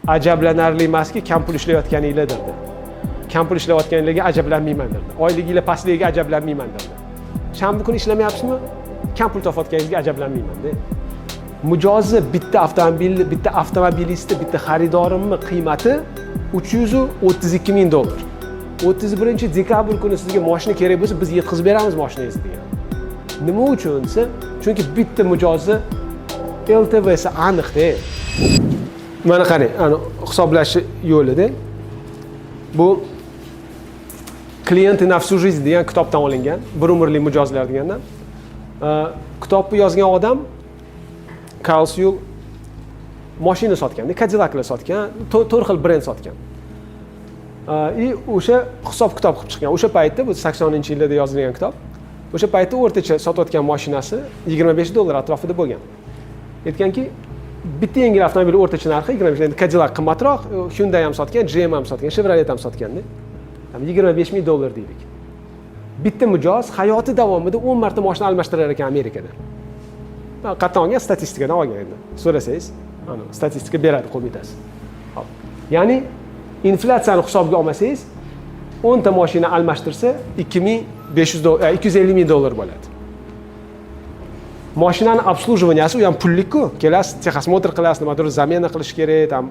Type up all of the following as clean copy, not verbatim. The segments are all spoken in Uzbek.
ajablanarli emaski, kam pul ishlayotganinglar dedi. Kam pul ishlayotganinglarga ajablanmayman dedi. Oyliginglar pastligiga ajablanmayman dedi. Shanba kuni ishlamayapsizmi? Kam pul topayotganingizga ajablanmayman dedi. Mijozi bitta avtomobilisti, bitta xaridorimni qiymati $332,000. 31 dekabr kuni sizga mashina kerak bo'lsa, biz yetkazib beramiz mashinangizni degan. Nima uchun desa, chunki bitta mijozi LTVsi aniqda. Mana qarang, ana hisoblash yo'lida. Bu Klient na всю жизнь degan kitobdan olingan, bir umrlik mijozlar degandan. Kitobni yozgan odam Carl Sewell mashina sotgan, Cadillac'lar sotgan, 4 xil brend sotgan. O'sha hisob-kitob qilib chiqqan. O'sha paytda bu 80-yillarda yozilgan kitob. O'sha paytda o'rtacha sotayotgan mashinasi $25 atrofida bo'lgan. Aytganki, bitta yengil avtomobil o'rtacha narxi 25. Endi Cadillac qimmatroq, Hyundai ham sotgan, GM ham sotgan, Chevrolet ham sotganda. $25,000 deylik. Bitta mijoz hayoti davomida 10 marta mashina almashtirar ekan Amerikada. Qattan olgan statistikadan olgan endi. So'rasangiz, ana statistika beradi qo'mitasi. Xo'p. Ya'ni inflyatsiyani hisobga olmasangiz, 10 ta mashina almashtirsa $250,000 bo'ladi. Mashinani obslujivaniyasi u ham pullik-ku. Kelasiz, texosmotr qilasiz, nimadir zamena qilish kerak, ham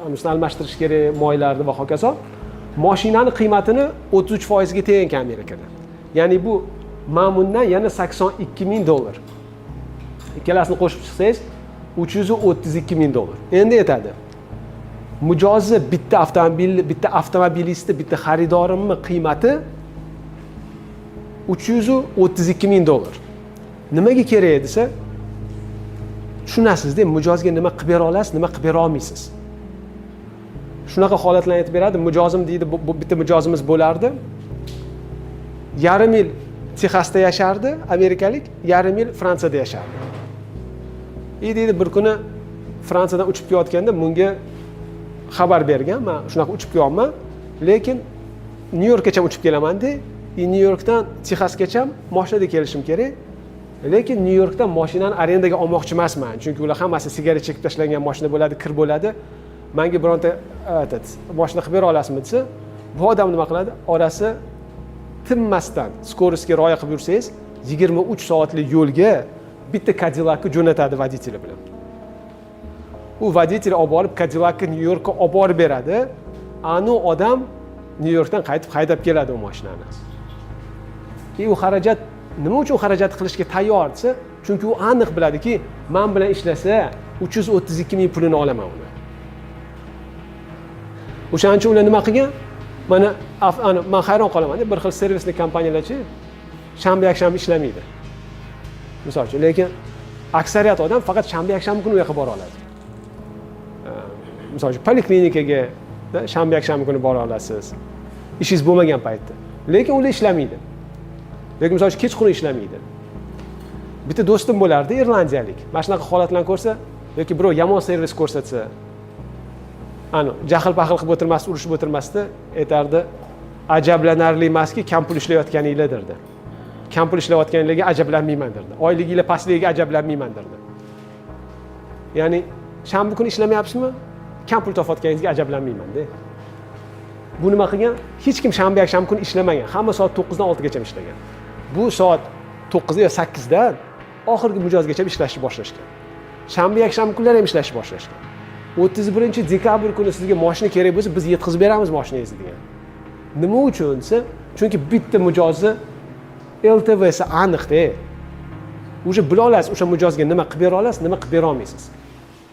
unisini almashtirish kerak, moylarni va hokazo. Mashinani qiymatini 33% ga teng ekan Amerikada. Ya'ni bu ma'mundan yana $82,000. Ikkalasini qo'shib chiqsangiz $332,000. Endi aytadi. Mijozi bitta avtomobilisti, bitta xaridorimni qiymati $332,000. Nimaga kerak desa, tushunasizda, mijozga nima qilib bera olasiz, nima qilib bera olmaysiz. Shunaqa holatlarni aytib beradi. Mijozim deydi, bitta mijozimiz bo'lardi. Yarim yil Texasda yashardi, amerikalik, yarim yil Fransiyada yashardi. Deydi, bir kuni Fransiyadan uchib kelayotganda bunga xabar bergan, men shunaqa uchib kelyapman, lekin Nyu-Yorkgacha uchib kelaman-da, Nyu-Yorkdan Texasgacha mashinada kelishim kerak. Lekin Nyu-Yorkdan mashinani arendaga olmoqchi emasman, chunki ular hammasi sigaret chekib tashlangan mashina bo'ladi, kir bo'ladi. Menga bironta mashina qilib bera olasizmi desa, bu odam nima qiladi? Orasi tinmasdan skorostiga rioya qilib yursangiz, 23 soatlik yo'lga bitta Cadillac'ni jo'natadi voditelyi bilan. U voditelь olib borib Cadillac'ni Nyu-Yorkka olib borib beradi. Anu odam Nyu-Yorkdan qaytib haydab keladi u mashinani. U xarajat nima uchun xarajat qilishga tayyor desa, chunki u aniq biladiki, men bilan ishlasa 332,000 pulini olaman uni. O'shaning uchun ular nima qilgan? Mana men hayron qolaman, bir xil servisli kompaniyalarchi shanba-yakshanba ishlamaydi. Misol uchun, lekin aksariyat odam faqat shanba-yakshanba kuni u yoqqa bora oladi. Misol uchun, poliklinikaga shanba-yakshanba kuni bora olasiz. Ishingiz bo'lmagan paytda. Lekin ular ishlamaydi. Lekin misol uchun kechqurun ishlamaydi. Bitta do'stim bo'lardi, irlandiyalik. Mana shunaqa holatlarni ko'rsa yoki birov yomon servis ko'rsatsa, jahl-pahl qilib o'tirmasdan, urushib o'tirmasdan aytardi, ajablanarli emaski, kam pul ishlayotganinglar derdi. Kam pul ishlayotganinglarga ajablanmayman derdi. Oyliginglar pastligiga ajablanmayman derdi. Ya'ni shanba kuni ishlamayapsizmi? Kam pul topayotganingizga ajablanmayman de. Bu nima qilgan? Hech kim shanba-yakshanba kuni ishlamagan. Hamma soat 9 dan 6 gacha ishlagan. Bu soat 9 yo 8 dan oxirgi mijozgacha ishlashni boshlashgan. Shanba-yakshanba kunlari ham ishlashni boshlashgan. 31 dekabr kuni sizga mashina kerak bo'lsa, biz yetkazib beramiz mashinangizni degan. Nima uchun desa, chunki bitta mijozi LTVsi aniqda. O'sha bila olasiz, o'sha mijozga nima qilib bera olasiz, nima qilib bera olmaysiz.